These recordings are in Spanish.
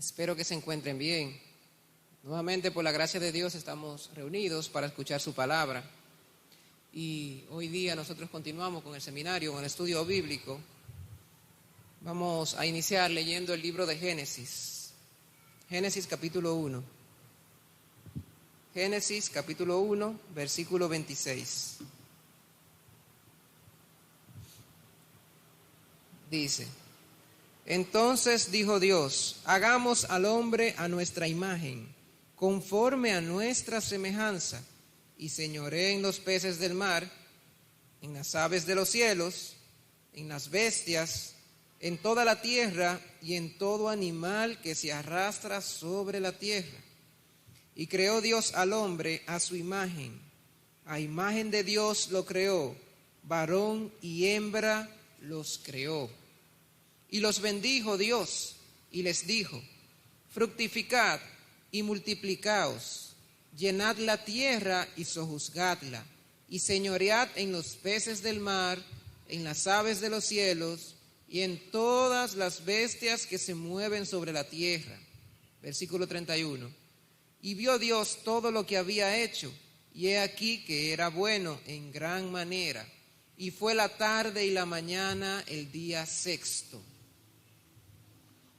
Espero que se encuentren bien. Nuevamente, por la gracia de Dios, estamos reunidos para escuchar su palabra. Y hoy día nosotros continuamos con el seminario, con el estudio bíblico. Vamos a iniciar leyendo el libro de Génesis. Génesis capítulo 1. Génesis capítulo 1, versículo 26. Dice: Entonces dijo Dios, hagamos al hombre a nuestra imagen, conforme a nuestra semejanza, y señoree en los peces del mar, en las aves de los cielos, en las bestias, en toda la tierra y en todo animal que se arrastra sobre la tierra. Y creó Dios al hombre a su imagen, a imagen de Dios lo creó, varón y hembra los creó. Y los bendijo Dios y les dijo: fructificad y multiplicaos, llenad la tierra y sojuzgadla, y señoread en los peces del mar, en las aves de los cielos, y en todas las bestias que se mueven sobre la tierra. Versículo 31. Y vio Dios todo lo que había hecho, y he aquí que era bueno en gran manera. Y fue la tarde y la mañana el día sexto.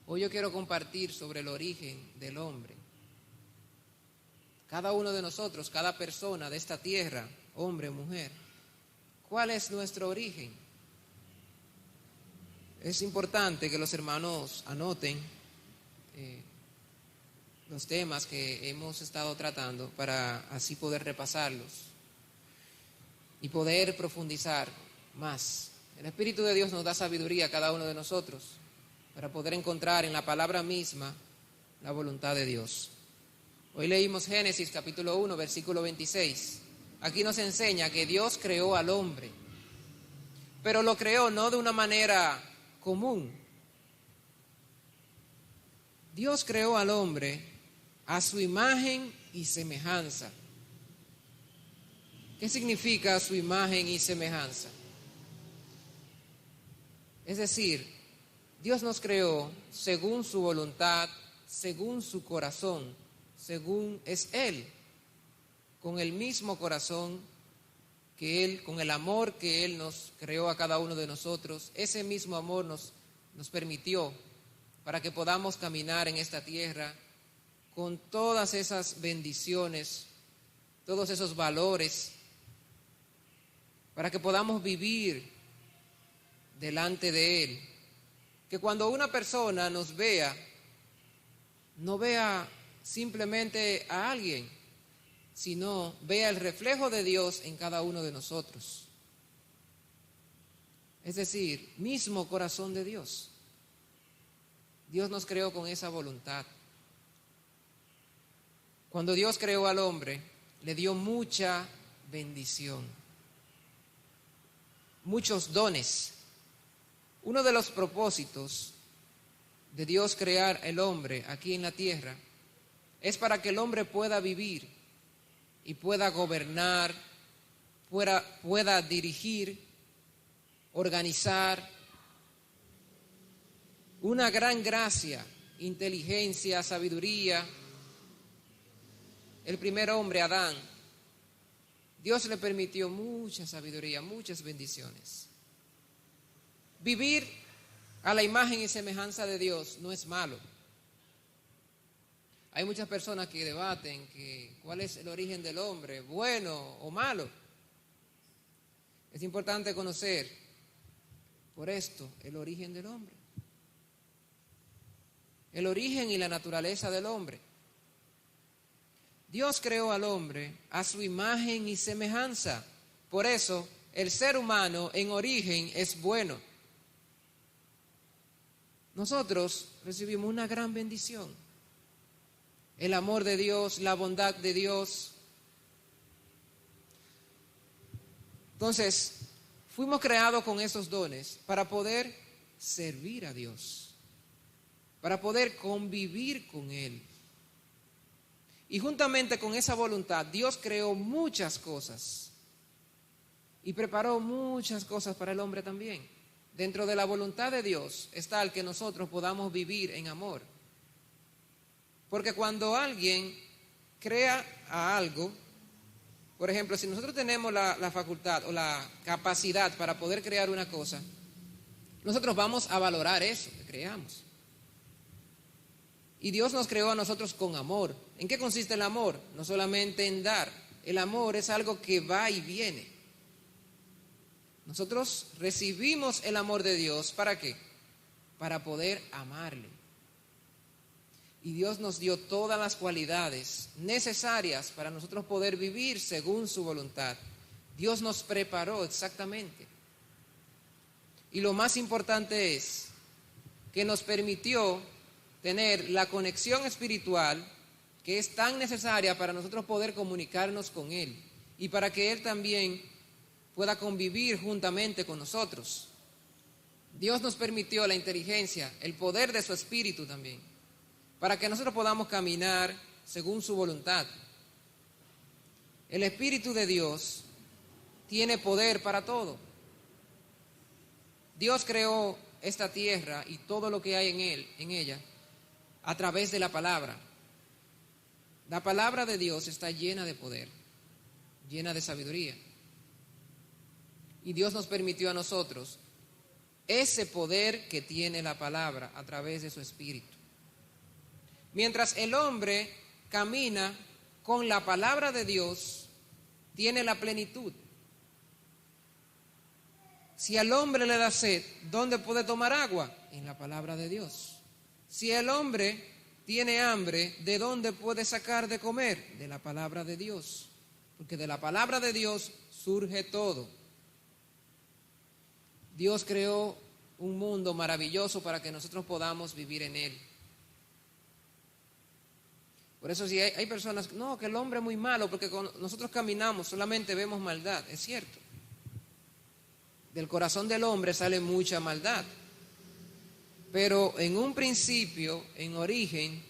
Hoy yo quiero compartir sobre el origen del hombre. Cada uno de nosotros, cada persona de esta tierra, hombre o mujer, ¿cuál es nuestro origen? Es importante que los hermanos anoten los temas que hemos estado tratando para así poder repasarlos y poder profundizar más. El Espíritu de Dios nos da sabiduría a cada uno de nosotros para poder encontrar en la palabra misma la voluntad de Dios. Hoy leímos Génesis capítulo 1, versículo 26. Aquí nos enseña que Dios creó al hombre, pero lo creó no de una manera común. Dios creó al hombre a su imagen y semejanza. ¿Qué significa su imagen y semejanza? Es decir, Dios nos creó según su voluntad, según su corazón, según es Él, con el mismo corazón que Él, con el amor que Él nos creó a cada uno de nosotros. Ese mismo amor nos permitió para que podamos caminar en esta tierra con todas esas bendiciones, todos esos valores, para que podamos vivir delante de Él. Que cuando una persona nos vea, no vea simplemente a alguien, sino vea el reflejo de Dios en cada uno de nosotros. Es decir, mismo corazón de Dios. Dios nos creó con esa voluntad. Cuando Dios creó al hombre, le dio mucha bendición, muchos dones. Uno de los propósitos de Dios crear el hombre aquí en la tierra es para que el hombre pueda vivir y pueda gobernar, pueda dirigir, organizar. Una gran gracia, inteligencia, sabiduría. El primer hombre, Adán, Dios le permitió mucha sabiduría, muchas bendiciones. Vivir a la imagen y semejanza de Dios no es malo. Hay muchas personas que debaten que cuál es el origen del hombre, bueno o malo. Es importante conocer por esto el origen del hombre, el origen y la naturaleza del hombre. Dios creó al hombre a su imagen y semejanza. Por eso el ser humano en origen es bueno. Nosotros recibimos una gran bendición, el amor de Dios, la bondad de Dios. Entonces, fuimos creados con esos dones para poder servir a Dios, para poder convivir con Él. Y juntamente con esa voluntad, Dios creó muchas cosas y preparó muchas cosas para el hombre también. Dentro de la voluntad de Dios está el que nosotros podamos vivir en amor. Porque cuando alguien crea a algo, por ejemplo, si nosotros tenemos la facultad o la capacidad para poder crear una cosa, nosotros vamos a valorar eso que creamos. Y Dios nos creó a nosotros con amor. ¿En qué consiste el amor? No solamente en dar. El amor es algo que va y viene. Nosotros recibimos el amor de Dios, ¿para qué? Para poder amarle. Y Dios nos dio todas las cualidades necesarias para nosotros poder vivir según su voluntad. Dios nos preparó exactamente. Y lo más importante es que nos permitió tener la conexión espiritual que es tan necesaria para nosotros poder comunicarnos con Él y para que Él también pueda convivir juntamente con nosotros. Dios nos permitió la inteligencia, el poder de su Espíritu también, para que nosotros podamos caminar según su voluntad. El Espíritu de Dios tiene poder para todo. Dios creó esta tierra y todo lo que hay en ella, a través de la palabra. La palabra de Dios está llena de poder, llena de sabiduría. Y Dios nos permitió a nosotros ese poder que tiene la palabra a través de su Espíritu. Mientras el hombre camina con la palabra de Dios, tiene la plenitud. Si al hombre le da sed, ¿dónde puede tomar agua? En la palabra de Dios. Si el hombre tiene hambre, ¿de dónde puede sacar de comer? De la palabra de Dios. Porque de la palabra de Dios surge todo. Dios creó un mundo maravilloso para que nosotros podamos vivir en él. Por eso si hay personas, no, que el hombre es muy malo, porque cuando nosotros caminamos solamente vemos maldad. Es cierto. Del corazón del hombre sale mucha maldad. Pero en un principio, en origen,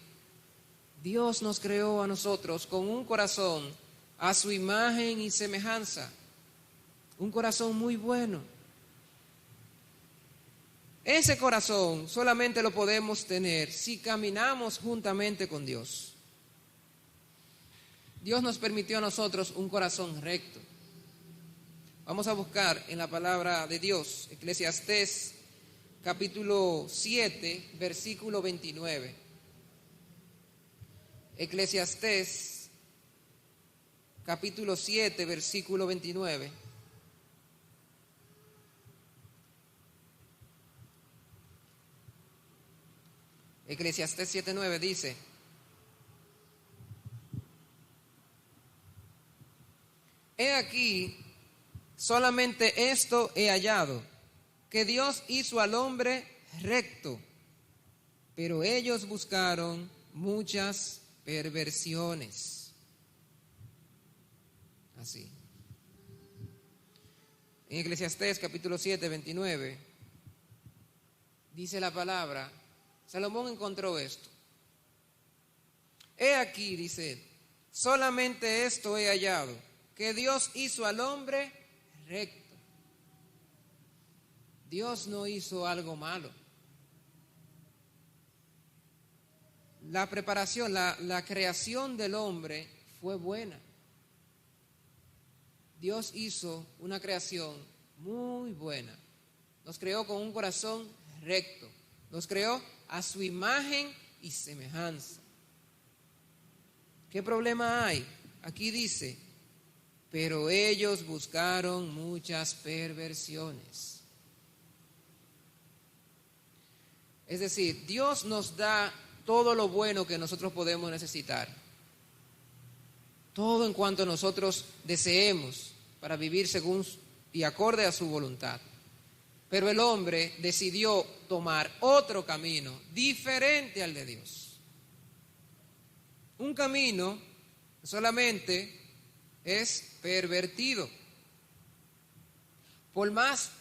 Dios nos creó a nosotros con un corazón a su imagen y semejanza. Un corazón muy bueno. Ese corazón solamente lo podemos tener si caminamos juntamente con Dios. Dios nos permitió a nosotros un corazón recto. Vamos a buscar en la palabra de Dios, Eclesiastés capítulo 7, versículo 29. Eclesiastés capítulo 7, versículo 29. Eclesiastés 7:9 dice: He aquí, solamente esto he hallado, que Dios hizo al hombre recto, pero ellos buscaron muchas perversiones. Así. En Eclesiastés capítulo 7, 29, dice la palabra, Salomón encontró esto. He aquí, dice él, solamente esto he hallado, que Dios hizo al hombre recto. Dios no hizo algo malo. La preparación, la creación del hombre fue buena. Dios hizo una creación muy buena. Nos creó con un corazón recto. Nos creó a su imagen y semejanza. ¿Qué problema hay? Aquí dice, pero ellos buscaron muchas perversiones. Es decir, Dios nos da todo lo bueno que nosotros podemos necesitar. Todo en cuanto nosotros deseemos para vivir según y acorde a su voluntad. Pero el hombre decidió tomar otro camino diferente al de Dios. Un camino que solamente es pervertido. Por más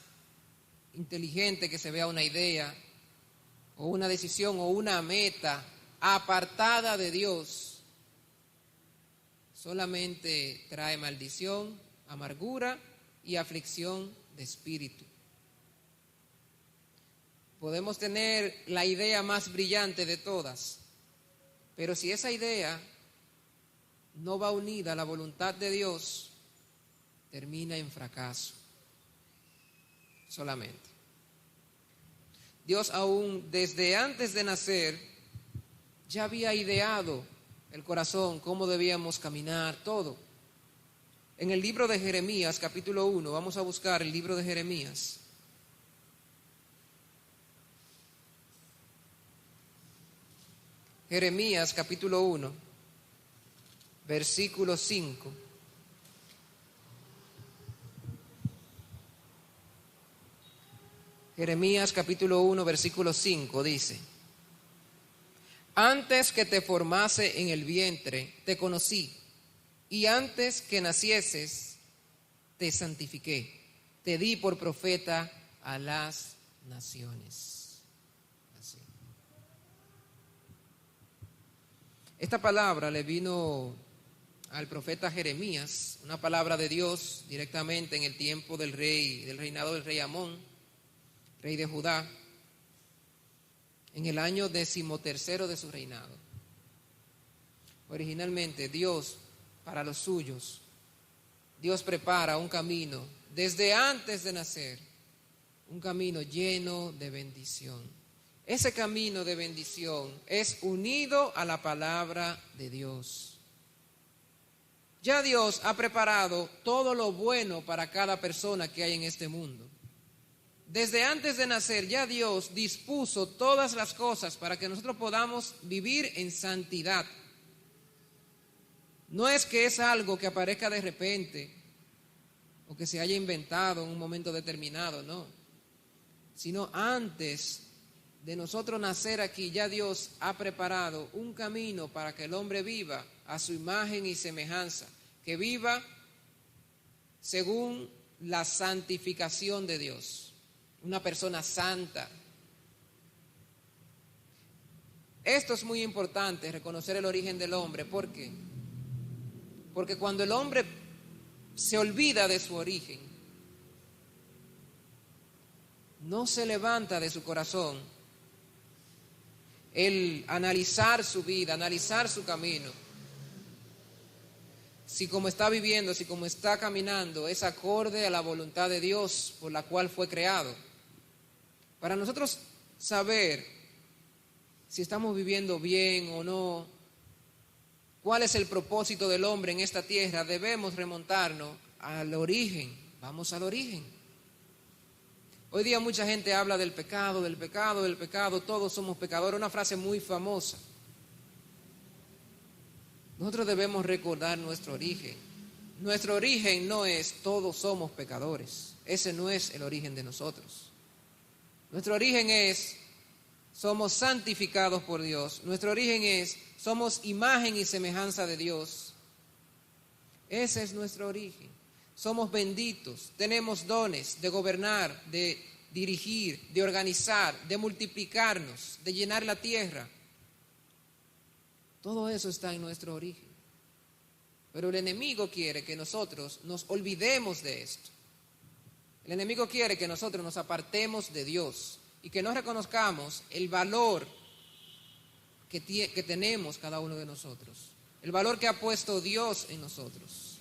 inteligente que se vea una idea, o una decisión, o una meta apartada de Dios, solamente trae maldición, amargura y aflicción de espíritu. Podemos tener la idea más brillante de todas, Pero si esa idea no va unida a la voluntad de Dios, termina en fracaso solamente. Dios aún desde antes de nacer ya había ideado el corazón, cómo debíamos caminar, todo. En el libro de Jeremías, capítulo 1, vamos a buscar el libro de Jeremías. Jeremías, capítulo 1, versículo 5. Jeremías, capítulo 1, versículo 5 dice: Antes que te formase en el vientre, te conocí, y antes que nacieses, te santifiqué. Te di por profeta a las naciones. Así. Esta palabra le vino al profeta Jeremías, una palabra de Dios directamente en el tiempo del reinado del rey Amón, rey de Judá, en el año 13º de su reinado. Originalmente Dios, para los suyos, Dios prepara un camino desde antes de nacer, un camino lleno de bendición. Ese camino de bendición es unido a la palabra de Dios. Ya Dios ha preparado todo lo bueno para cada persona que hay en este mundo. Desde antes de nacer ya Dios dispuso todas las cosas para que nosotros podamos vivir en santidad. No es que es algo que aparezca de repente o que se haya inventado en un momento determinado, no. Sino antes de nosotros nacer aquí, ya Dios ha preparado un camino para que el hombre viva a su imagen y semejanza, que viva según la santificación de Dios, una persona santa. Esto es muy importante, reconocer el origen del hombre. ¿Por qué? Porque cuando el hombre se olvida de su origen, no se levanta de su corazón el analizar su vida, analizar su camino, si como está viviendo, si como está caminando es acorde a la voluntad de Dios por la cual fue creado. Para nosotros saber si estamos viviendo bien o no, cuál es el propósito del hombre en esta tierra, debemos remontarnos al origen. Vamos al origen. Hoy día mucha gente habla del pecado, del pecado, del pecado, todos somos pecadores, una frase muy famosa. Nosotros debemos recordar nuestro origen. Nuestro origen no es todos somos pecadores, ese no es el origen de nosotros. Nuestro origen es somos santificados por Dios, nuestro origen es somos imagen y semejanza de Dios. Ese es nuestro origen. Somos benditos, tenemos dones de gobernar, de dirigir, de organizar, de multiplicarnos, de llenar la tierra. Todo eso está en nuestro origen. Pero el enemigo quiere que nosotros nos olvidemos de esto. El enemigo quiere que nosotros nos apartemos de Dios y que no reconozcamos el valor que tenemos cada uno de nosotros, el valor que ha puesto Dios en nosotros.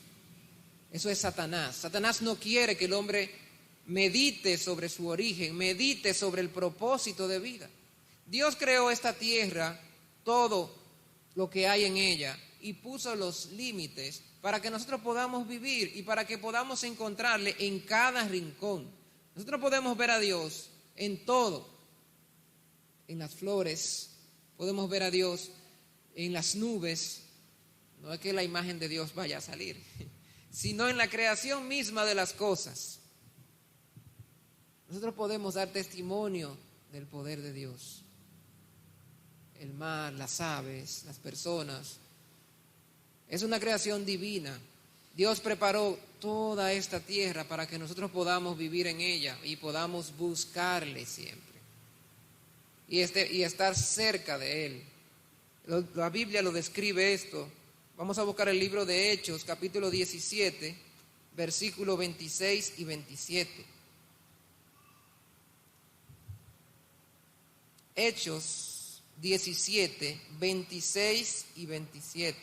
Eso es Satanás. Satanás no quiere que el hombre medite sobre su origen, medite sobre el propósito de vida. Dios creó esta tierra, todo lo que hay en ella, y puso los límites para que nosotros podamos vivir y para que podamos encontrarle en cada rincón. Nosotros podemos ver a Dios en todo, en las flores, podemos ver a Dios en las nubes. No es que la imagen de Dios vaya a salir, sino en la creación misma de las cosas. Nosotros podemos dar testimonio del poder de Dios. El mar, las aves, las personas. Es una creación divina. Dios preparó toda esta tierra para que nosotros podamos vivir en ella y podamos buscarle siempre. Y estar cerca de Él. La Biblia lo describe esto. Vamos a buscar el libro de Hechos, capítulo 17, versículos 26 y 27. Hechos 17, 26 y 27.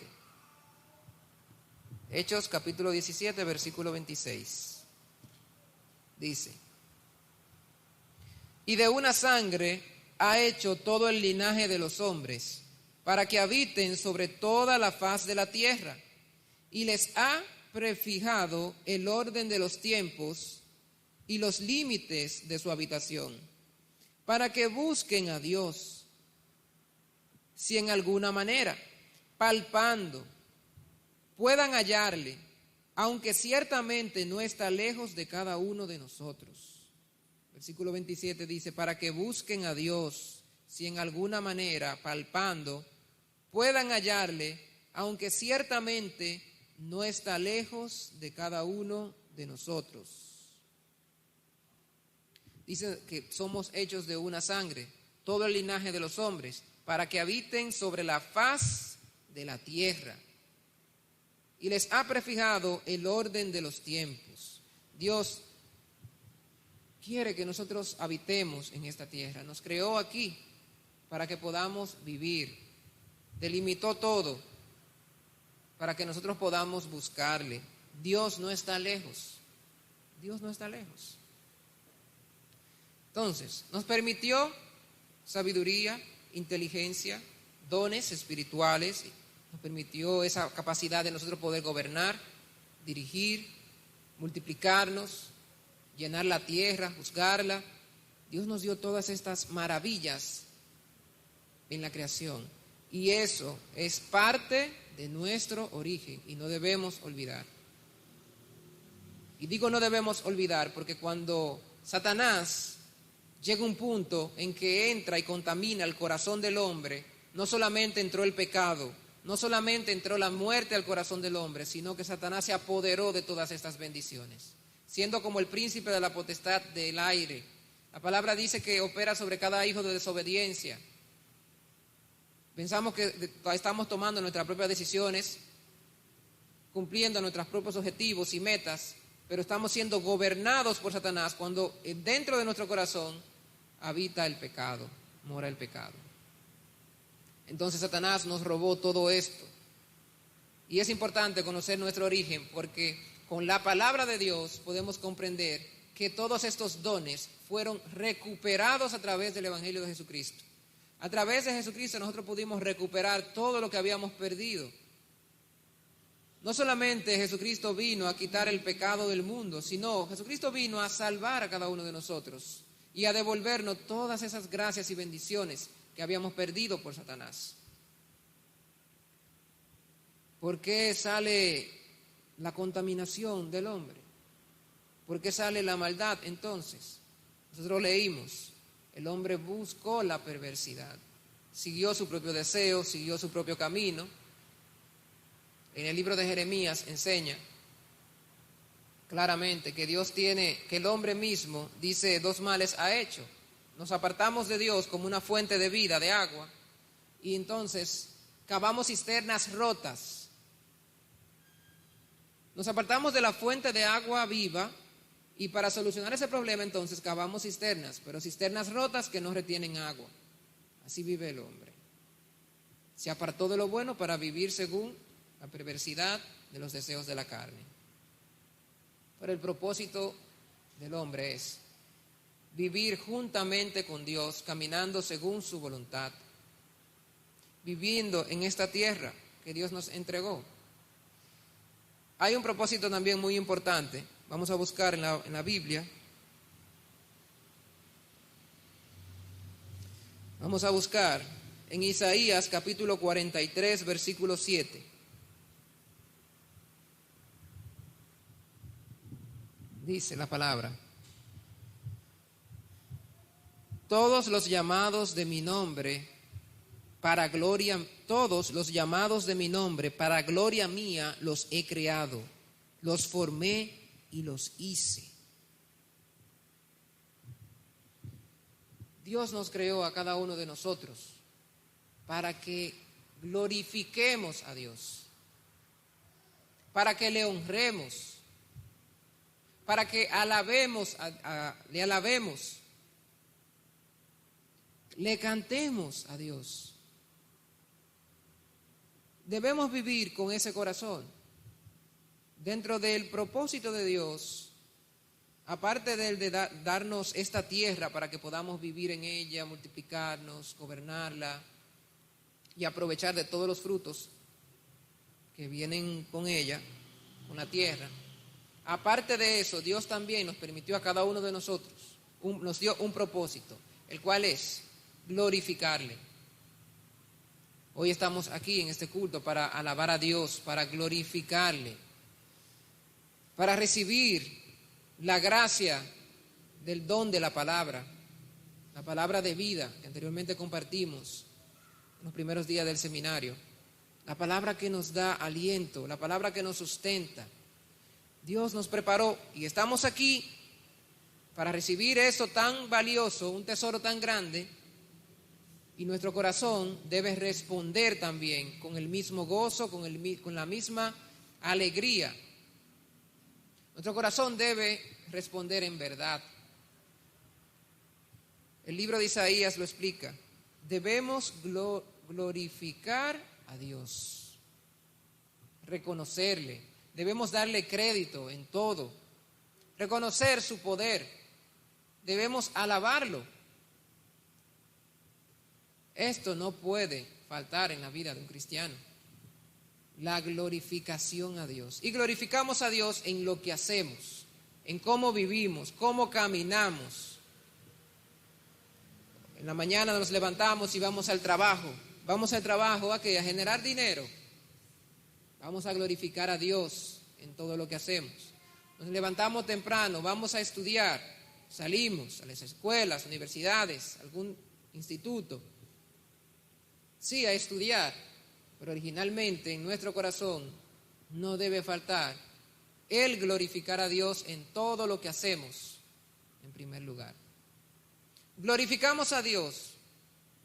Hechos capítulo 17, versículo 26. Dice: y de una sangre ha hecho todo el linaje de los hombres, para que habiten sobre toda la faz de la tierra, y les ha prefijado el orden de los tiempos y los límites de su habitación, para que busquen a Dios, si en alguna manera, palpando, puedan hallarle, aunque ciertamente no está lejos de cada uno de nosotros. Versículo 27 dice: para que busquen a Dios, si en alguna manera, palpando, puedan hallarle, aunque ciertamente no está lejos de cada uno de nosotros. Dice que somos hechos de una sangre, todo el linaje de los hombres, para que habiten sobre la faz de la tierra. Y les ha prefijado el orden de los tiempos. Dios quiere que nosotros habitemos en esta tierra. Nos creó aquí para que podamos vivir. Delimitó todo para que nosotros podamos buscarle. Dios no está lejos. Dios no está lejos. Entonces, nos permitió sabiduría, inteligencia, dones espirituales. Nos permitió esa capacidad de nosotros poder gobernar, dirigir, multiplicarnos, llenar la tierra, juzgarla. Dios nos dio todas estas maravillas en la creación. Y eso es parte de nuestro origen y no debemos olvidar. Y digo no debemos olvidar porque cuando Satanás llega a un punto en que entra y contamina el corazón del hombre, no solamente entró el pecado, no solamente entró la muerte al corazón del hombre, sino que Satanás se apoderó de todas estas bendiciones, siendo como el príncipe de la potestad del aire. La palabra dice que opera sobre cada hijo de desobediencia. Pensamos que estamos tomando nuestras propias decisiones, cumpliendo nuestros propios objetivos y metas, pero estamos siendo gobernados por Satanás cuando dentro de nuestro corazón habita el pecado, mora el pecado. Entonces Satanás nos robó todo esto. Y es importante conocer nuestro origen porque con la palabra de Dios podemos comprender que todos estos dones fueron recuperados a través del Evangelio de Jesucristo. A través de Jesucristo nosotros pudimos recuperar todo lo que habíamos perdido. No solamente Jesucristo vino a quitar el pecado del mundo, sino Jesucristo vino a salvar a cada uno de nosotros y a devolvernos todas esas gracias y bendiciones que habíamos perdido por Satanás. ¿Por qué sale la contaminación del hombre? ¿Por qué sale la maldad entonces? Nosotros leímos, el hombre buscó la perversidad, siguió su propio deseo, siguió su propio camino. En el libro de Jeremías enseña claramente que Dios tiene, que el hombre mismo, dice, dos males ha hecho. Nos apartamos de Dios como una fuente de vida, de agua, y entonces cavamos cisternas rotas. Nos apartamos de la fuente de agua viva y para solucionar ese problema entonces cavamos cisternas, pero cisternas rotas que no retienen agua. Así vive el hombre. Se apartó de lo bueno para vivir según la perversidad de los deseos de la carne. Pero el propósito del hombre es vivir juntamente con Dios, caminando según su voluntad, viviendo en esta tierra que Dios nos entregó. Hay un propósito también muy importante, vamos a buscar en la Biblia. Vamos a buscar en Isaías capítulo 43, versículo 7. Dice la palabra: todos los llamados de mi nombre para gloria, todos los llamados de mi nombre para gloria mía los he creado, los formé y los hice. Dios nos creó a cada uno de nosotros para que glorifiquemos a Dios, para que le honremos, para que le alabemos. le cantemos a Dios. Debemos vivir con ese corazón. Dentro del propósito de Dios, aparte de darnos esta tierra para que podamos vivir en ella, multiplicarnos, gobernarla y aprovechar de todos los frutos que vienen con ella, con la tierra. Aparte de eso, Dios también nos permitió a cada uno de nosotros, nos dio un propósito, el cual es glorificarle. Hoy estamos aquí en este culto para alabar a Dios, para glorificarle, para recibir la gracia del don de la palabra de vida que anteriormente compartimos en los primeros días del seminario, la palabra que nos da aliento, la palabra que nos sustenta. Dios nos preparó y estamos aquí para recibir eso tan valioso, un tesoro tan grande, y nuestro corazón debe responder también con el mismo gozo, con la misma alegría. Nuestro corazón debe responder en verdad. El libro de Isaías lo explica. Debemos glorificar a Dios, reconocerle, debemos darle crédito en todo, reconocer su poder, debemos alabarlo. Esto no puede faltar en la vida de un cristiano. La glorificación a Dios. Y glorificamos a Dios en lo que hacemos, en cómo vivimos, cómo caminamos. En la mañana nos levantamos y vamos al trabajo. Vamos al trabajo ¿a qué? A generar dinero. Vamos a glorificar a Dios en todo lo que hacemos. Nos levantamos temprano, vamos a estudiar, salimos a las escuelas, universidades, algún instituto. Sí, a estudiar, pero originalmente en nuestro corazón no debe faltar el glorificar a Dios en todo lo que hacemos, en primer lugar. Glorificamos a Dios,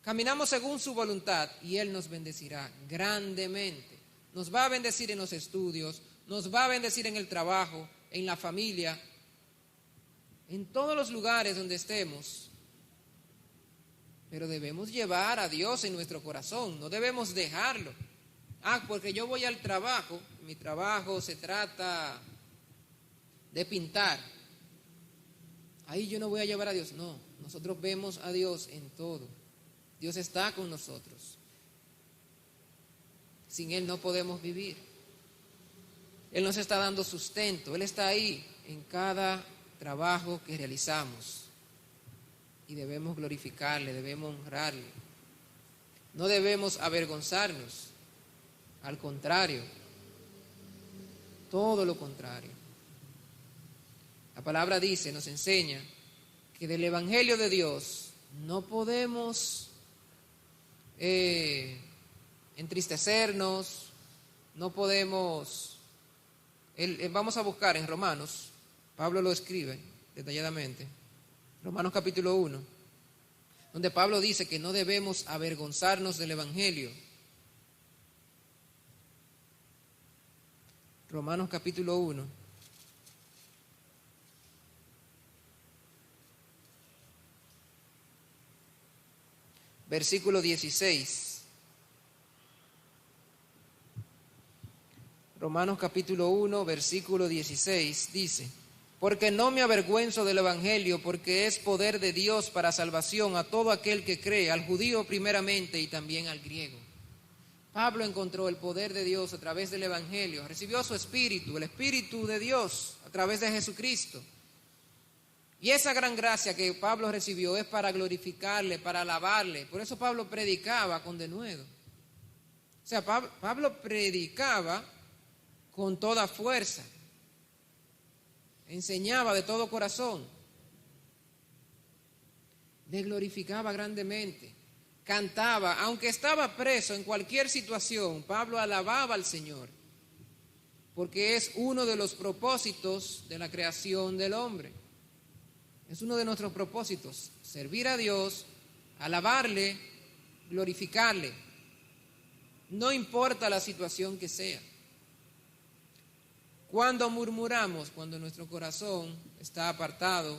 caminamos según su voluntad y Él nos bendecirá grandemente. Nos va a bendecir en los estudios, nos va a bendecir en el trabajo, en la familia, en todos los lugares donde estemos. Pero debemos llevar a Dios en nuestro corazón, no debemos dejarlo. Porque yo voy al trabajo, mi trabajo se trata de pintar. Ahí yo no voy a llevar a Dios. No, nosotros vemos a Dios en todo. Dios está con nosotros. Sin Él no podemos vivir. Él nos está dando sustento, Él está ahí en cada trabajo que realizamos. Y debemos glorificarle, debemos honrarle. No debemos avergonzarnos. Al contrario, todo lo contrario. La palabra dice, nos enseña que del Evangelio de Dios no podemos entristecernos, no podemos... vamos a buscar en Romanos, Pablo lo escribe detalladamente. Romanos capítulo 1, donde Pablo dice que no debemos avergonzarnos del Evangelio. Romanos capítulo 1. Versículo 16. Romanos capítulo 1, versículo 16 dice: porque no me avergüenzo del Evangelio, porque es poder de Dios para salvación a todo aquel que cree, al judío primeramente y también al griego. Pablo encontró el poder de Dios a través del Evangelio, recibió su Espíritu, el Espíritu de Dios a través de Jesucristo. Y esa gran gracia que Pablo recibió es para glorificarle, para alabarle. Por eso Pablo predicaba con denuedo. O sea, Pablo predicaba con toda fuerza. Enseñaba de todo corazón, le glorificaba grandemente, cantaba, aunque estaba preso en cualquier situación, Pablo alababa al Señor, porque es uno de los propósitos de la creación del hombre, es uno de nuestros propósitos, servir a Dios, alabarle, glorificarle, no importa la situación que sea. Cuando murmuramos, cuando nuestro corazón está apartado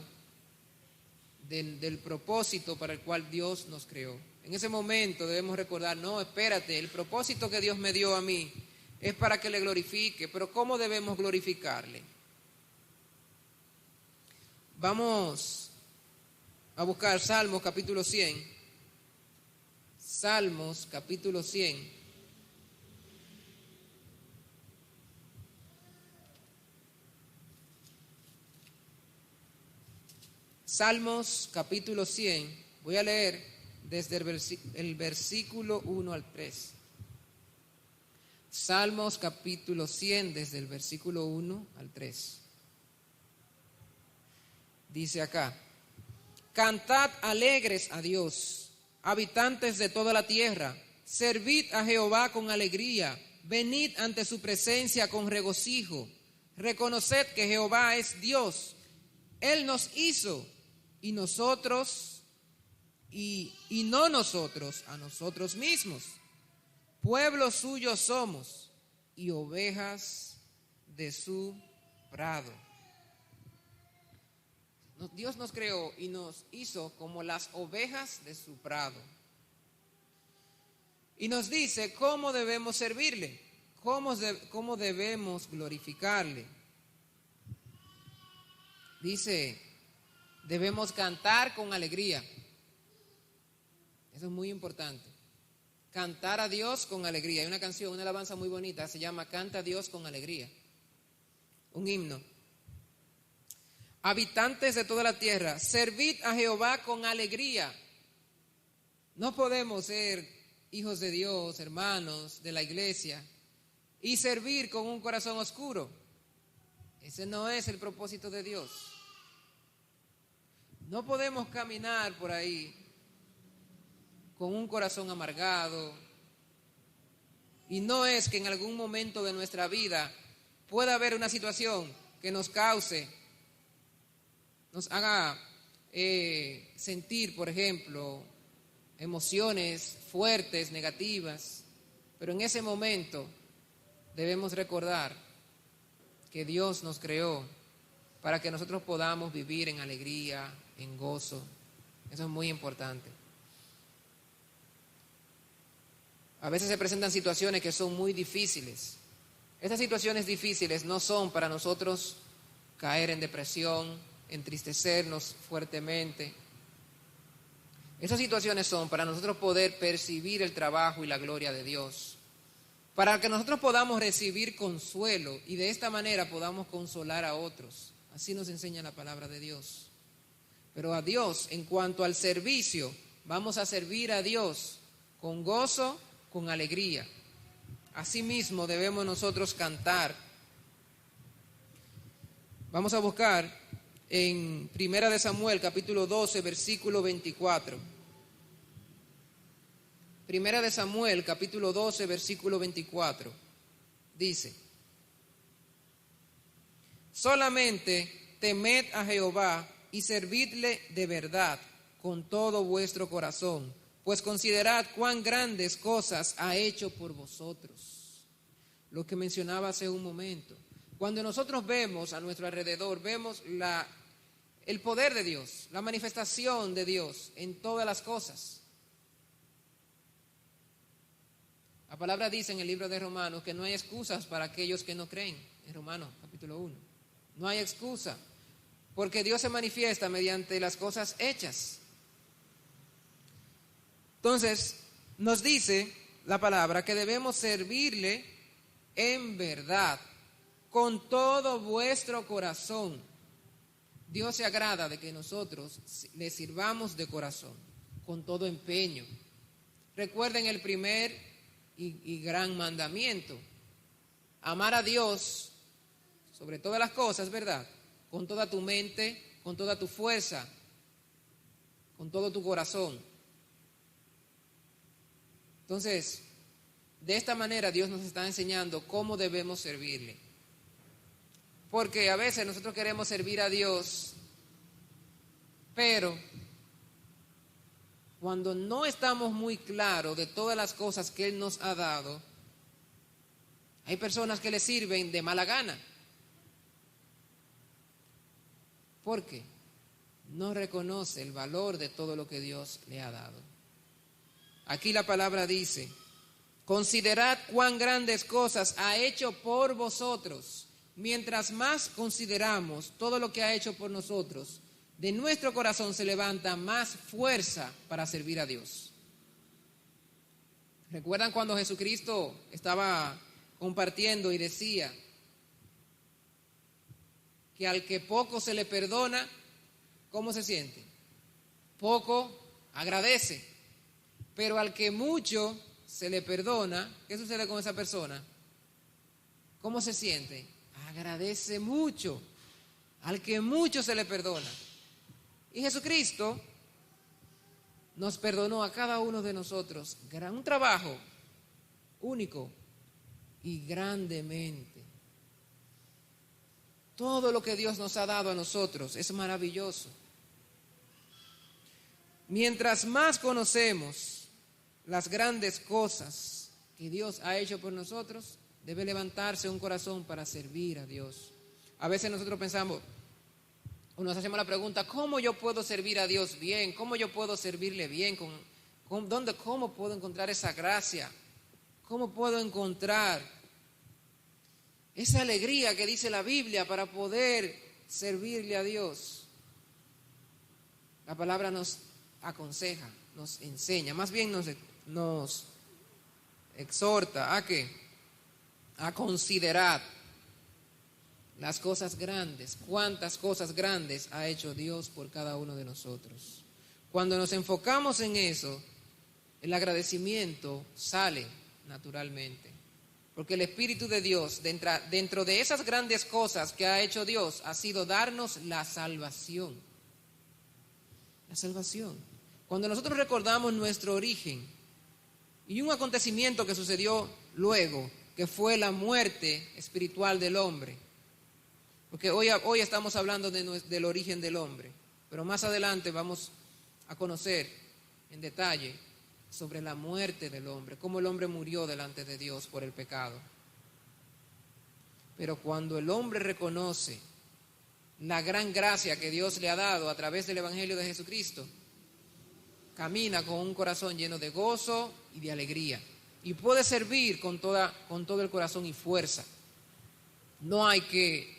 del propósito para el cual Dios nos creó. En ese momento debemos recordar, no, espérate, el propósito que Dios me dio a mí es para que le glorifique, pero ¿cómo debemos glorificarle? Vamos a buscar Salmos capítulo 100. Salmos capítulo 100. Salmos capítulo 100. Voy a leer desde el versículo 1 al 3. Salmos capítulo 100 desde el versículo 1 al 3. Dice acá: Cantad alegres a Dios, habitantes de toda la tierra, servid a Jehová con alegría, venid ante su presencia con regocijo, reconoced que Jehová es Dios, Él nos hizo y nosotros, y no nosotros a nosotros mismos. Pueblo suyo somos y ovejas de su prado. Dios nos creó y nos hizo como las ovejas de su prado. Y nos dice cómo debemos servirle, cómo debemos glorificarle. Dice, debemos cantar con alegría. Eso es muy importante. Cantar a Dios con alegría. Hay una canción, una alabanza muy bonita, se llama Canta a Dios con alegría. Un himno. Habitantes de toda la tierra, servid a Jehová con alegría. No podemos ser hijos de Dios, hermanos de la iglesia, y servir con un corazón oscuro. Ese no es el propósito de Dios. No podemos caminar por ahí con un corazón amargado. Y no es que en algún momento de nuestra vida pueda haber una situación que nos haga sentir, por ejemplo, emociones fuertes, negativas. Pero en ese momento debemos recordar que Dios nos creó para que nosotros podamos vivir en alegría, en gozo. Eso es muy importante. A veces se presentan situaciones que son muy difíciles. Estas situaciones difíciles no son para nosotros caer en depresión, entristecernos fuertemente. Esas situaciones son para nosotros poder percibir el trabajo y la gloria de Dios, para que nosotros podamos recibir consuelo y de esta manera podamos consolar a otros. Así nos enseña la palabra de Dios. Pero a Dios, en cuanto al servicio, vamos a servir a Dios con gozo, con alegría. Asimismo debemos nosotros cantar. Vamos a buscar en Primera de Samuel, capítulo 12, versículo 24. Primera de Samuel, capítulo 12, versículo 24. Dice: Solamente temed a Jehová y servidle de verdad con todo vuestro corazón, pues considerad cuán grandes cosas ha hecho por vosotros. Lo que mencionaba hace un momento. Cuando nosotros vemos a nuestro alrededor, vemos el poder de Dios, la manifestación de Dios en todas las cosas. La palabra dice en el libro de Romanos que no hay excusas para aquellos que no creen. En Romanos capítulo 1. No hay excusa, porque Dios se manifiesta mediante las cosas hechas. Entonces, nos dice la palabra que debemos servirle en verdad, con todo vuestro corazón. Dios se agrada de que nosotros le sirvamos de corazón, con todo empeño. Recuerden el primer y gran mandamiento: amar a Dios sobre todas las cosas, ¿verdad? Con toda tu mente, con toda tu fuerza, con todo tu corazón. Entonces, de esta manera Dios nos está enseñando cómo debemos servirle. Porque a veces nosotros queremos servir a Dios, pero cuando no estamos muy claros de todas las cosas que Él nos ha dado, hay personas que le sirven de mala gana. ¿Por qué? no reconoce el valor de todo lo que Dios le ha dado. Aquí la palabra dice: considerad cuán grandes cosas ha hecho por vosotros. Mientras más consideramos todo lo que ha hecho por nosotros, de nuestro corazón se levanta más fuerza para servir a Dios. ¿Recuerdan cuando Jesucristo estaba compartiendo y decía que al que poco se le perdona, ¿cómo se siente? Poco agradece. Pero al que mucho se le perdona, ¿qué sucede con esa persona? ¿Cómo se siente? Agradece mucho. Al que mucho se le perdona. Y Jesucristo nos perdonó a cada uno de nosotros un trabajo único y grandemente. Todo lo que Dios nos ha dado a nosotros es maravilloso. Mientras más conocemos las grandes cosas que Dios ha hecho por nosotros, debe levantarse un corazón para servir a Dios. A veces nosotros pensamos, o nos hacemos la pregunta: ¿cómo yo puedo servir a Dios bien? ¿Cómo yo puedo servirle bien? ¿Cómo puedo encontrar esa gracia? ¿Cómo puedo encontrar esa alegría que dice la Biblia para poder servirle a Dios? La palabra nos aconseja, nos enseña, más bien nos exhorta a ¿qué? A considerar las cosas grandes, cuántas cosas grandes ha hecho Dios por cada uno de nosotros. Cuando nos enfocamos en eso, el agradecimiento sale naturalmente, porque el Espíritu de Dios, dentro de esas grandes cosas que ha hecho Dios, ha sido darnos la salvación. La salvación. Cuando nosotros recordamos nuestro origen y un acontecimiento que sucedió luego, que fue la muerte espiritual del hombre, porque hoy estamos hablando del origen del hombre, pero más adelante vamos a conocer en detalle sobre la muerte del hombre, cómo el hombre murió delante de Dios por el pecado. Pero cuando el hombre reconoce la gran gracia que Dios le ha dado a través del Evangelio de Jesucristo, camina con un corazón lleno de gozo y de alegría, y puede servir con todo el corazón y fuerza. No hay que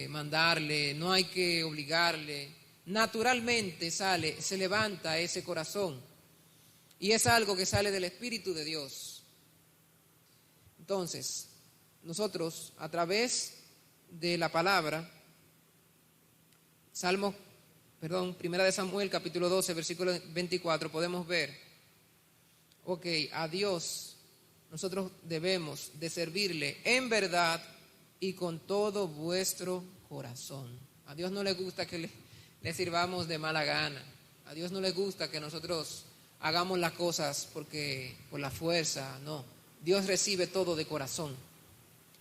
mandarle, no hay que obligarle, naturalmente se levanta ese corazón, y es algo que sale del Espíritu de Dios. Entonces, nosotros a través de la palabra, Primera de Samuel, capítulo 12, versículo 24, podemos ver, a Dios nosotros debemos de servirle en verdad y con todo vuestro corazón. A Dios no le gusta que le sirvamos de mala gana. A Dios no le gusta que nosotros hagamos las cosas por la fuerza, no. Dios recibe todo de corazón.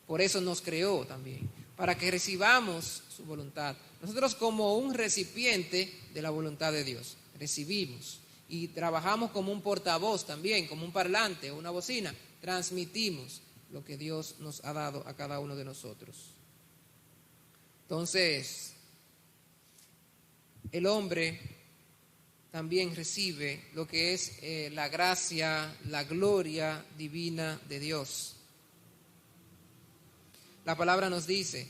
Por eso nos creó también, para que recibamos su voluntad. Nosotros, como un recipiente de la voluntad de Dios, recibimos y trabajamos como un portavoz también, como un parlante o una bocina, transmitimos lo que Dios nos ha dado a cada uno de nosotros. Entonces, el hombre también recibe lo que es la gracia, la gloria divina de Dios. La palabra nos dice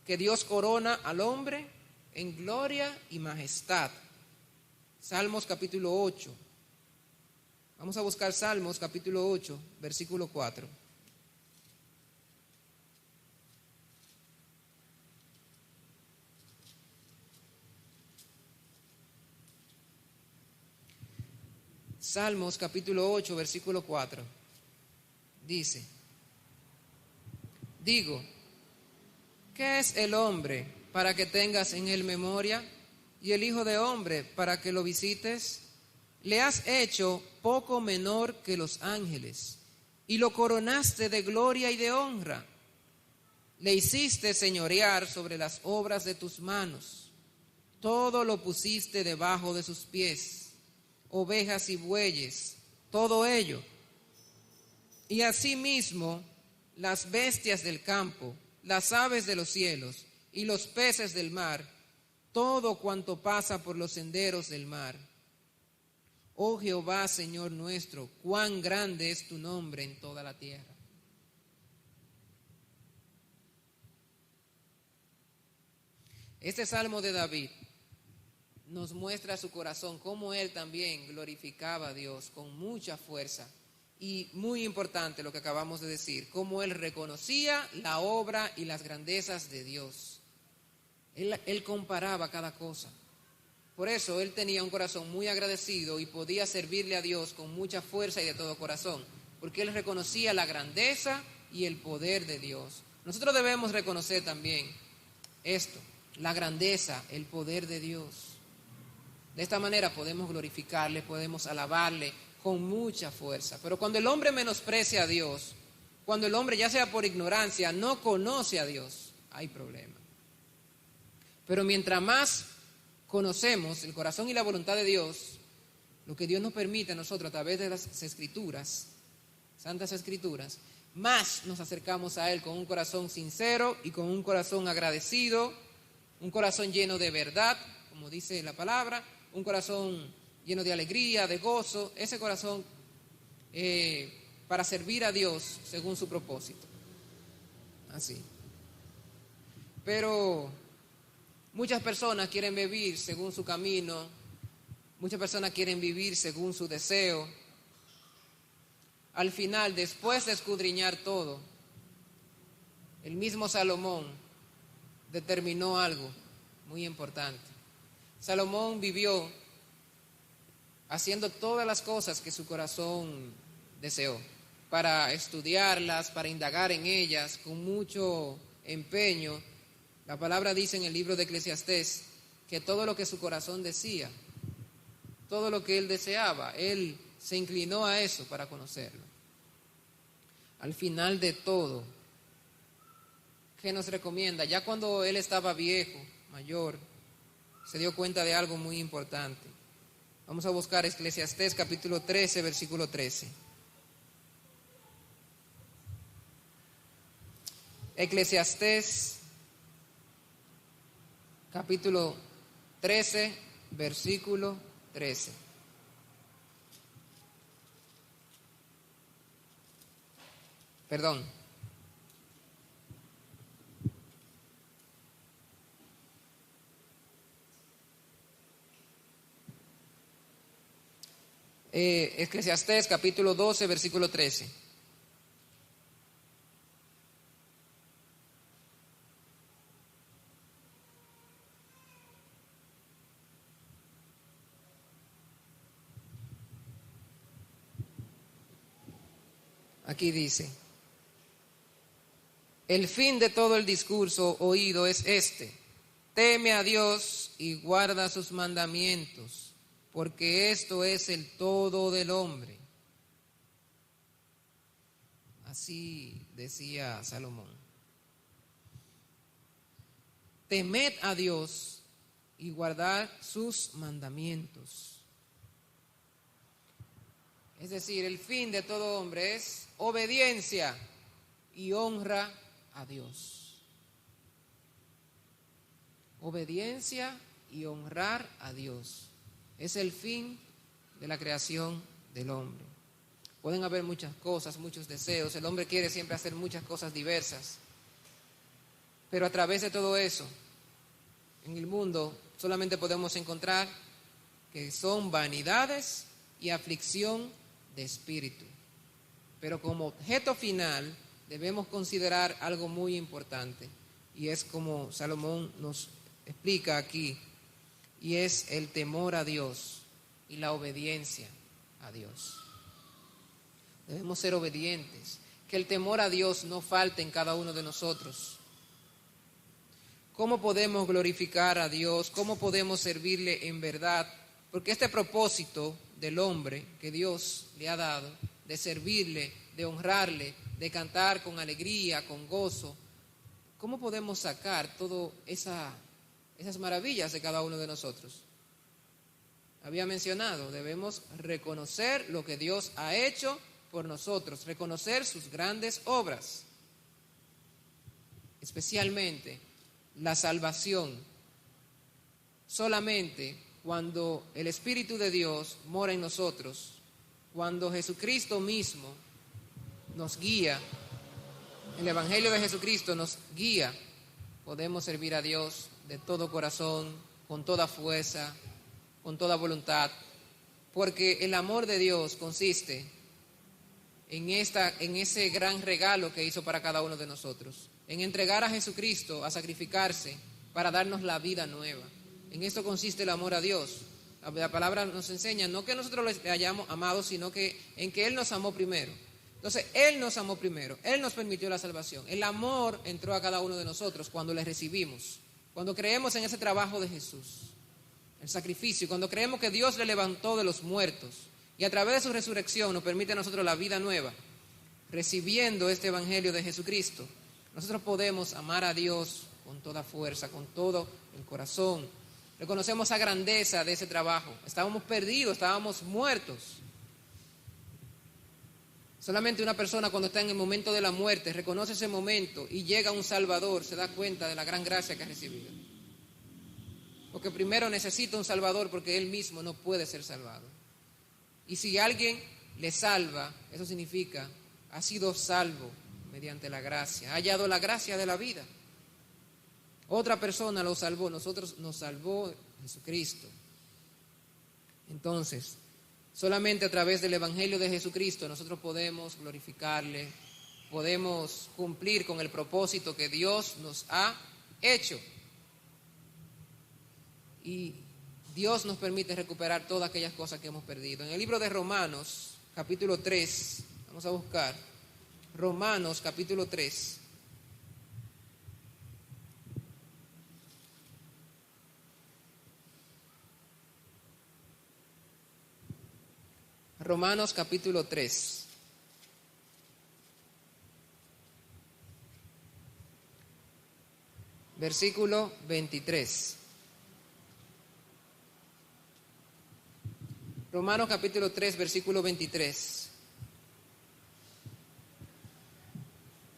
que Dios corona al hombre en gloria y majestad. Salmos capítulo 8. Vamos a buscar Salmos capítulo 8, versículo 4. Salmos capítulo 8, versículo 4. Dice: digo, ¿qué es el hombre para que tengas en él memoria? Y el hijo de hombre para que lo visites. Le has hecho poco menor que los ángeles, y lo coronaste de gloria y de honra. Le hiciste señorear sobre las obras de tus manos. Todo lo pusiste debajo de sus pies, ovejas y bueyes, todo ello. Y asimismo las bestias del campo, las aves de los cielos y los peces del mar, todo cuanto pasa por los senderos del mar. Oh Jehová, Señor nuestro, cuán grande es tu nombre en toda la tierra. Este salmo de David nos muestra su corazón, cómo él también glorificaba a Dios con mucha fuerza. Y muy importante lo que acabamos de decir, cómo él reconocía la obra y las grandezas de Dios. Él comparaba cada cosa. Por eso él tenía un corazón muy agradecido y podía servirle a Dios con mucha fuerza y de todo corazón, porque él reconocía la grandeza y el poder de Dios. Nosotros debemos reconocer también esto, la grandeza, el poder de Dios. De esta manera podemos glorificarle, podemos alabarle con mucha fuerza. Pero cuando el hombre menosprecia a Dios, cuando el hombre, ya sea por ignorancia, no conoce a Dios, hay problema. Pero mientras más conocemos el corazón y la voluntad de Dios, lo que Dios nos permite a nosotros a través de las Escrituras, Santas Escrituras, más nos acercamos a Él con un corazón sincero y con un corazón agradecido, un corazón lleno de verdad, como dice la palabra, un corazón lleno de alegría, de gozo, ese corazón para servir a Dios según su propósito. Así. Pero muchas personas quieren vivir según su camino, muchas personas quieren vivir según su deseo. Al final, después de escudriñar todo, el mismo Salomón determinó algo muy importante. Salomón vivió haciendo todas las cosas que su corazón deseó, para estudiarlas, para indagar en ellas con mucho empeño. La palabra dice en el libro de Eclesiastés que todo lo que su corazón decía, todo lo que él deseaba, él se inclinó a eso para conocerlo. Al final de todo, ¿qué nos recomienda? Ya cuando él estaba viejo, mayor, se dio cuenta de algo muy importante. Vamos a buscar Eclesiastés capítulo 13, versículo 13. Eclesiastés capítulo 13, versículo 13. Perdón. Eclesiastés capítulo 12, versículo 13. Aquí dice: el fin de todo el discurso oído es este: teme a Dios y guarda sus mandamientos, porque esto es el todo del hombre. Así decía Salomón. Temed a Dios y guardad sus mandamientos. Es decir, el fin de todo hombre es obediencia y honra a Dios. Obediencia y honrar a Dios es el fin de la creación del hombre. Pueden haber muchas cosas, muchos deseos. El hombre quiere siempre hacer muchas cosas diversas. Pero a través de todo eso, en el mundo solamente podemos encontrar que son vanidades y aflicción de espíritu. Pero como objeto final debemos considerar algo muy importante, y es como Salomón nos explica aquí, y es el temor a Dios y la obediencia a Dios. Debemos ser obedientes, que el temor a Dios no falte en cada uno de nosotros. ¿Cómo podemos glorificar a Dios? ¿Cómo podemos servirle en verdad? Porque este propósito del hombre que Dios le ha dado, de servirle, de honrarle, de cantar con alegría, con gozo, ¿cómo podemos sacar todas esas maravillas de cada uno de nosotros? Había mencionado, debemos reconocer lo que Dios ha hecho por nosotros, reconocer sus grandes obras, especialmente la salvación solamente cuando el Espíritu de Dios mora en nosotros, cuando Jesucristo mismo nos guía, el Evangelio de Jesucristo nos guía, podemos servir a Dios de todo corazón, con toda fuerza, con toda voluntad, porque el amor de Dios consiste en ese gran regalo que hizo para cada uno de nosotros, en entregar a Jesucristo a sacrificarse para darnos la vida nueva. En esto consiste el amor a Dios. La palabra nos enseña no que nosotros le hayamos amado, sino que en que Él nos amó primero. Entonces, Él nos amó primero, Él nos permitió la salvación. El amor entró a cada uno de nosotros cuando le recibimos, cuando creemos en ese trabajo de Jesús, el sacrificio, cuando creemos que Dios le levantó de los muertos y a través de su resurrección nos permite a nosotros la vida nueva, recibiendo este Evangelio de Jesucristo. Nosotros podemos amar a Dios con toda fuerza, con todo el corazón. Reconocemos la grandeza de ese trabajo. Estábamos perdidos, estábamos muertos. Solamente una persona cuando está en el momento de la muerte reconoce ese momento y llega un Salvador, se da cuenta de la gran gracia que ha recibido. Porque primero necesita un Salvador porque él mismo no puede ser salvado. Y si alguien le salva, eso significa ha sido salvo mediante la gracia, ha hallado la gracia de la vida. Otra persona lo salvó, nosotros nos salvó Jesucristo. Entonces, solamente a través del Evangelio de Jesucristo nosotros podemos glorificarle, podemos cumplir con el propósito que Dios nos ha hecho. Y Dios nos permite recuperar todas aquellas cosas que hemos perdido. En el libro de Romanos, capítulo 3, vamos a buscar Romanos, capítulo 3. Romanos capítulo 3. Versículo 23. Romanos capítulo 3, versículo 23.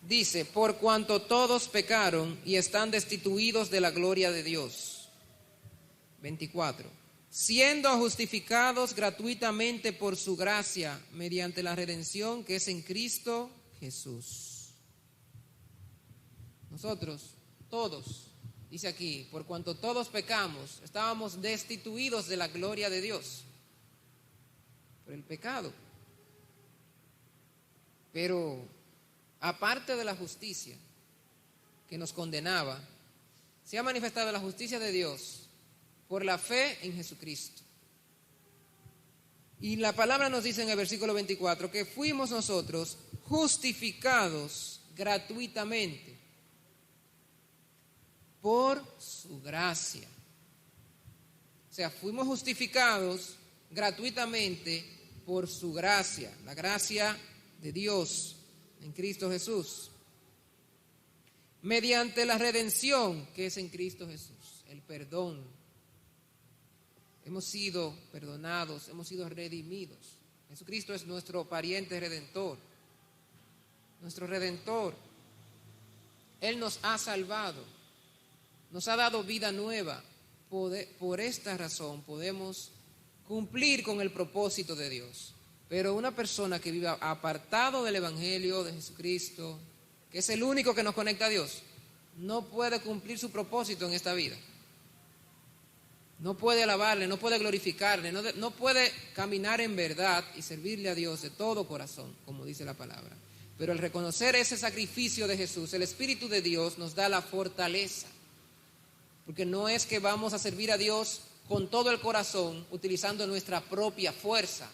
Dice, por cuanto todos pecaron y están destituidos de la gloria de Dios. 24. Siendo justificados gratuitamente por su gracia, mediante la redención que es en Cristo Jesús. Nosotros, todos, dice aquí, por cuanto todos pecamos, estábamos destituidos de la gloria de Dios por el pecado. Pero aparte de la justicia que nos condenaba, se ha manifestado la justicia de Dios por la fe en Jesucristo. Y la palabra nos dice en el versículo 24 que fuimos nosotros justificados gratuitamente por su gracia. O sea, fuimos justificados gratuitamente por su gracia, la gracia de Dios en Cristo Jesús, mediante la redención que es en Cristo Jesús, el perdón. Hemos sido perdonados, hemos sido redimidos. Jesucristo es nuestro pariente redentor, nuestro redentor. Él nos ha salvado, nos ha dado vida nueva. Por esta razón podemos cumplir con el propósito de Dios. Pero una persona que viva apartado del Evangelio de Jesucristo, que es el único que nos conecta a Dios, no puede cumplir su propósito en esta vida. No puede alabarle, no puede glorificarle, no puede caminar en verdad y servirle a Dios de todo corazón, como dice la palabra. Pero al reconocer ese sacrificio de Jesús, el Espíritu de Dios nos da la fortaleza. Porque no es que vamos a servir a Dios con todo el corazón, utilizando nuestra propia fuerza.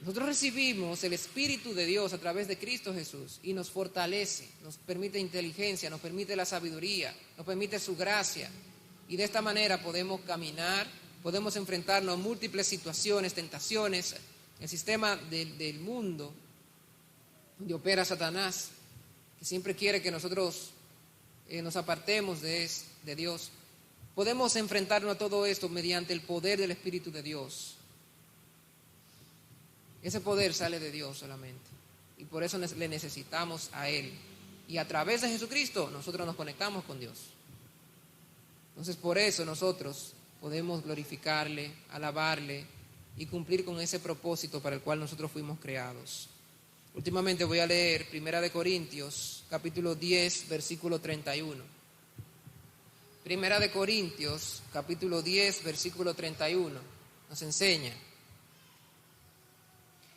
Nosotros recibimos el Espíritu de Dios a través de Cristo Jesús y nos fortalece, nos permite inteligencia, nos permite la sabiduría, nos permite su gracia. Y de esta manera podemos caminar, podemos enfrentarnos a múltiples situaciones, tentaciones, el sistema del mundo donde opera Satanás, que siempre quiere que nosotros nos apartemos de Dios. Podemos enfrentarnos a todo esto mediante el poder del Espíritu de Dios. Ese poder sale de Dios solamente. Y por eso le necesitamos a Él. Y a través de Jesucristo nosotros nos conectamos con Dios. Entonces por eso nosotros podemos glorificarle, alabarle y cumplir con ese propósito para el cual nosotros fuimos creados. Últimamente voy a leer 1 Corintios, capítulo 10, versículo 31. 1 Corintios, capítulo 10, versículo 31, nos enseña: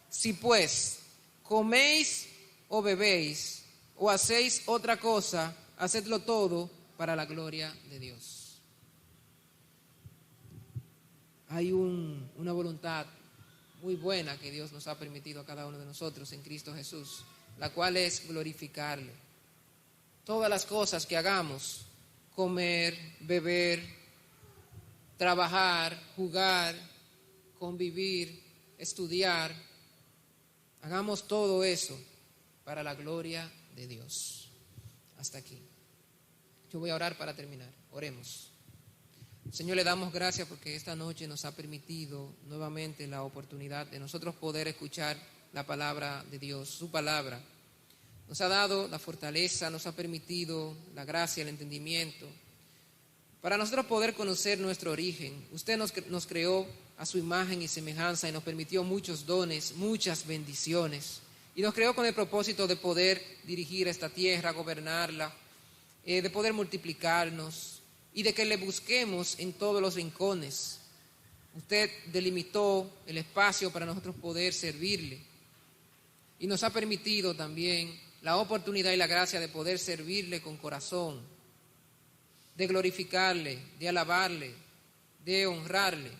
si pues coméis o bebéis o hacéis otra cosa, hacedlo todo para la gloria de Dios. Hay una voluntad muy buena que Dios nos ha permitido a cada uno de nosotros en Cristo Jesús, la cual es glorificarle. Todas las cosas que hagamos, comer, beber, trabajar, jugar, convivir, estudiar, hagamos todo eso para la gloria de Dios. Hasta aquí. Yo voy a orar para terminar. Oremos. Señor, le damos gracias porque esta noche nos ha permitido nuevamente la oportunidad de nosotros poder escuchar la palabra de Dios, su palabra. Nos ha dado la fortaleza, nos ha permitido la gracia, el entendimiento, para nosotros poder conocer nuestro origen. Usted nos creó a su imagen y semejanza y nos permitió muchos dones, muchas bendiciones. Y nos creó con el propósito de poder dirigir esta tierra, gobernarla, de poder multiplicarnos y de que le busquemos en todos los rincones. Usted delimitó el espacio para nosotros poder servirle. Y nos ha permitido también la oportunidad y la gracia de poder servirle con corazón, de glorificarle, de alabarle, de honrarle,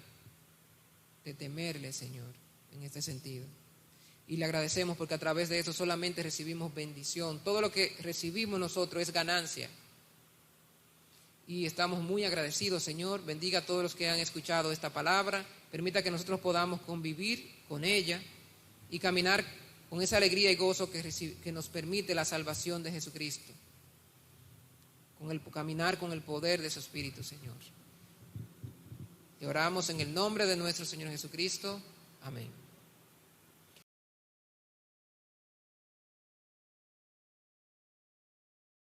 de temerle, Señor, en este sentido. Y le agradecemos porque a través de eso solamente recibimos bendición. Todo lo que recibimos nosotros es ganancia. Y estamos muy agradecidos, Señor. Bendiga a todos los que han escuchado esta palabra. Permita que nosotros podamos convivir con ella y caminar con esa alegría y gozo que nos permite la salvación de Jesucristo. Caminar con el poder de su Espíritu, Señor. Te oramos en el nombre de nuestro Señor Jesucristo. Amén.